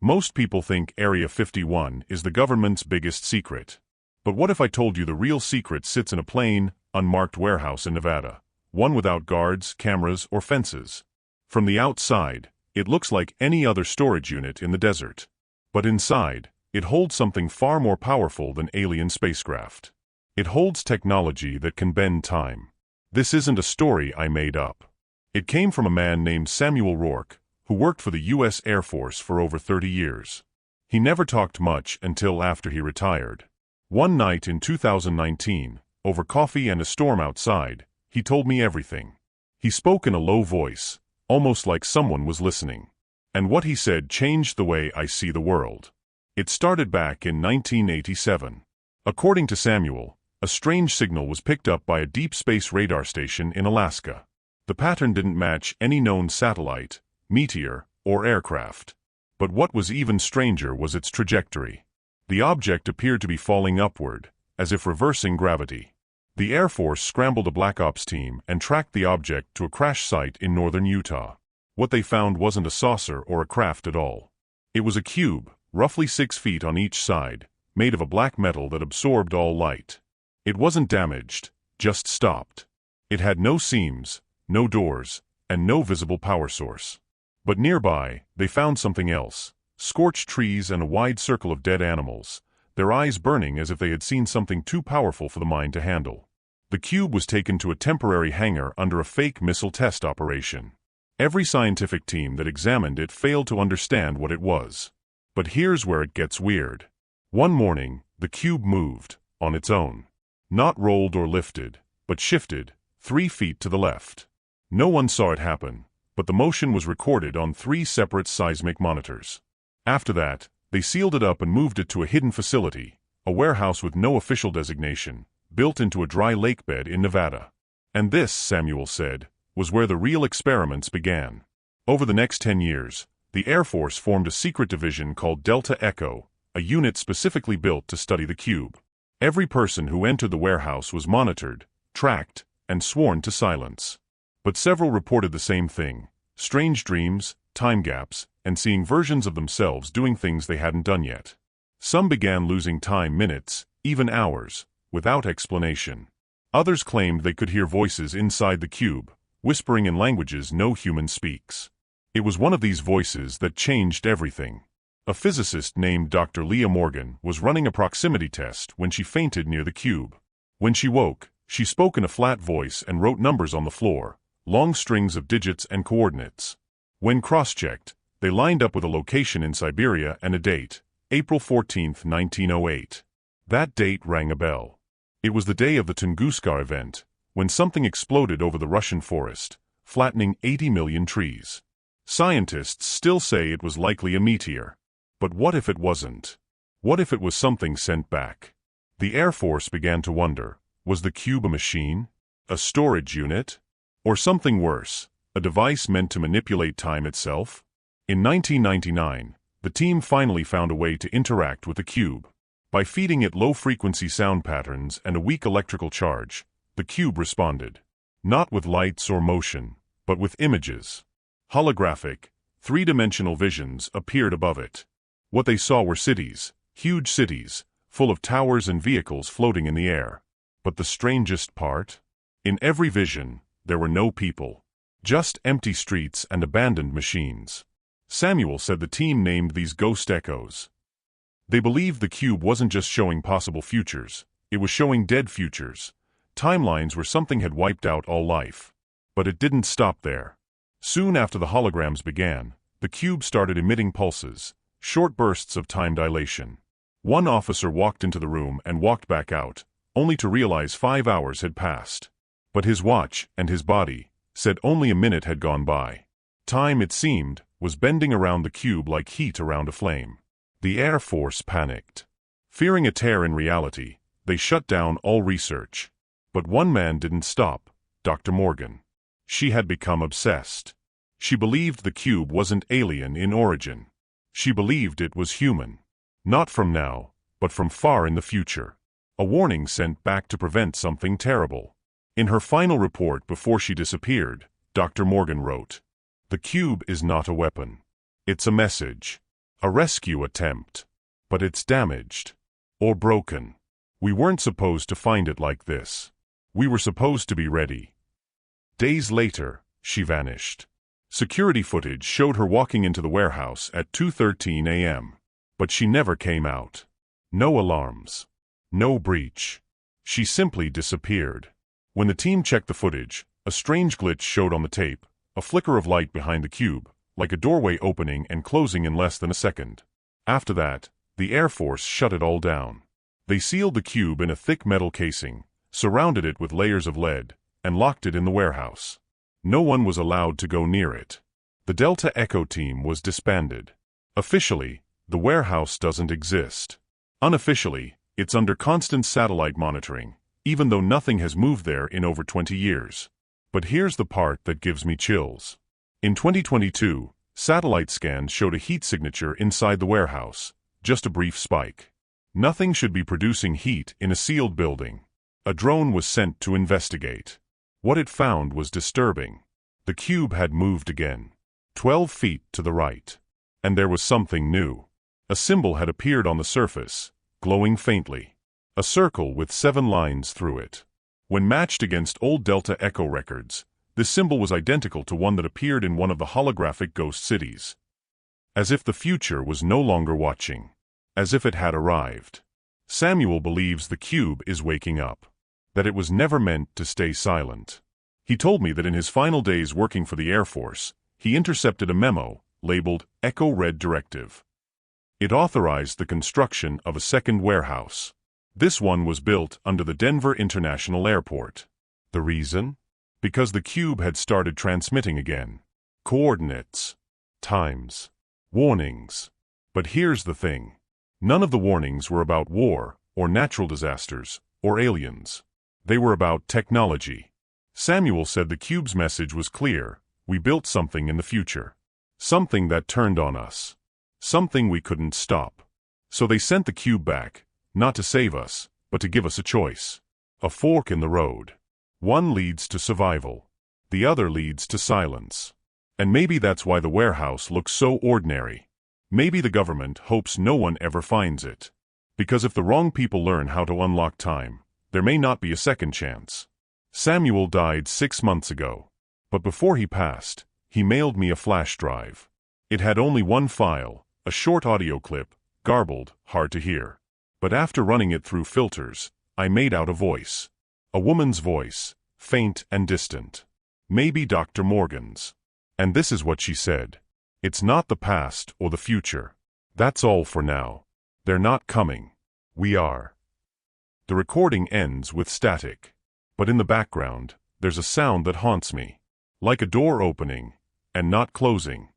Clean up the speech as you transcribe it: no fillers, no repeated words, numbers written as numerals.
Most people think Area 51 is the government's biggest secret. But what if I told you the real secret sits in a plain, unmarked warehouse in Nevada, one without guards, cameras, or fences? From the outside, it looks like any other storage unit in the desert. But inside, it holds something far more powerful than alien spacecraft. It holds technology that can bend time. This isn't a story I made up. It came from a man named Samuel Rourke, who worked for the U.S. Air Force for over 30 years. He never talked much until after he retired. One night in 2019, over coffee and a storm outside, he told me everything. He spoke in a low voice, almost like someone was listening. And what he said changed the way I see the world. It started back in 1987. According to Samuel, a strange signal was picked up by a deep space radar station in Alaska. The pattern didn't match any known satellite, meteor, or aircraft. But what was even stranger was its trajectory. The object appeared to be falling upward, as if reversing gravity. The Air Force scrambled a Black Ops team and tracked the object to a crash site in northern Utah. What they found wasn't a saucer or a craft at all. It was a cube, roughly 6 feet on each side, made of a black metal that absorbed all light. It wasn't damaged, just stopped. It had no seams, no doors, and no visible power source. But nearby, they found something else: scorched trees and a wide circle of dead animals, their eyes burning as if they had seen something too powerful for the mind to handle. The cube was taken to a temporary hangar under a fake missile test operation. Every scientific team that examined it failed to understand what it was. But here's where it gets weird. One morning, the cube moved, on its own. Not rolled or lifted, but shifted, 3 feet to the left. No one saw it happen, but the motion was recorded on 3 separate seismic monitors. After that, they sealed it up and moved it to a hidden facility, a warehouse with no official designation, built into a dry lake bed in Nevada. And this, Samuel said, was where the real experiments began. Over the next 10 years, the Air Force formed a secret division called Delta Echo, a unit specifically built to study the cube. Every person who entered the warehouse was monitored, tracked, and sworn to silence. But several reported the same thing: strange dreams, time gaps, and seeing versions of themselves doing things they hadn't done yet. Some began losing time minutes, even hours, without explanation. Others claimed they could hear voices inside the cube, whispering in languages no human speaks. It was one of these voices that changed everything. A physicist named Dr. Leah Morgan was running a proximity test when she fainted near the cube. When she woke, she spoke in a flat voice and wrote numbers on the floor, long strings of digits and coordinates. When cross-checked, they lined up with a location in Siberia and a date: April 14, 1908. That date rang a bell. It was the day of the Tunguska event, when something exploded over the Russian forest, flattening 80 million trees. Scientists still say it was likely a meteor. But what if it wasn't? What if it was something sent back? The Air Force began to wonder: was the cube a machine? A storage unit? Or something worse, a device meant to manipulate time itself? In 1999, the team finally found a way to interact with the cube. By feeding it low-frequency sound patterns and a weak electrical charge, the cube responded. Not with lights or motion, but with images. Holographic, three-dimensional visions appeared above it. What they saw were cities, huge cities, full of towers and vehicles floating in the air. But the strangest part? In every vision, there were no people. Just empty streets and abandoned machines. Samuel said the team named these ghost echoes. They believed the cube wasn't just showing possible futures, it was showing dead futures, timelines where something had wiped out all life. But it didn't stop there. Soon after the holograms began, the cube started emitting pulses, short bursts of time dilation. One officer walked into the room and walked back out, only to realize 5 hours had passed. But his watch, and his body, said only a minute had gone by. Time, it seemed, was bending around the cube like heat around a flame. The Air Force panicked. Fearing a tear in reality, they shut down all research. But one man didn't stop: Dr. Morgan. She had become obsessed. She believed the cube wasn't alien in origin. She believed it was human. Not from now, but from far in the future. A warning sent back to prevent something terrible. In her final report before she disappeared, Dr. Morgan wrote, "The cube is not a weapon. It's a message. A rescue attempt. But it's damaged. Or broken. We weren't supposed to find it like this. We were supposed to be ready. Days later, she vanished. Security footage showed her walking into the warehouse at 2:13 a.m. But she never came out. No alarms. No breach. She simply disappeared. When the team checked the footage, a strange glitch showed on the tape, a flicker of light behind the cube, like a doorway opening and closing in less than a second. After that, the Air Force shut it all down. They sealed the cube in a thick metal casing, surrounded it with layers of lead, and locked it in the warehouse. No one was allowed to go near it. The Delta Echo team was disbanded. Officially, the warehouse doesn't exist. Unofficially, it's under constant satellite monitoring, even though nothing has moved there in over 20 years. But here's the part that gives me chills. In 2022, satellite scans showed a heat signature inside the warehouse, just a brief spike. Nothing should be producing heat in a sealed building. A drone was sent to investigate. What it found was disturbing. The cube had moved again, 12 feet to the right. And there was something new. A symbol had appeared on the surface, glowing faintly. A circle with 7 lines through it. When matched against old Delta Echo records, this symbol was identical to one that appeared in one of the holographic ghost cities. As if the future was no longer watching. As if it had arrived. Samuel believes the cube is waking up. That it was never meant to stay silent. He told me that in his final days working for the Air Force, he intercepted a memo labeled Echo Red Directive. It authorized the construction of a second warehouse. This one was built under the Denver International Airport. The reason? Because the cube had started transmitting again. Coordinates. Times. Warnings. But here's the thing. None of the warnings were about war, or natural disasters, or aliens. They were about technology. Samuel said the cube's message was clear: we built something in the future. Something that turned on us. Something we couldn't stop. So they sent the cube back, not to save us, but to give us a choice. A fork in the road. One leads to survival. The other leads to silence. And maybe that's why the warehouse looks so ordinary. Maybe the government hopes no one ever finds it. Because if the wrong people learn how to unlock time, there may not be a second chance. Samuel died 6 months ago. But before he passed, he mailed me a flash drive. It had only one file, a short audio clip, garbled, hard to hear. But after running it through filters, I made out a voice. A woman's voice, faint and distant. Maybe Dr. Morgan's. And this is what she said. It's not the past or the future. That's all for now. They're not coming. We are. The recording ends with static. But in the background, there's a sound that haunts me. Like a door opening, and not closing.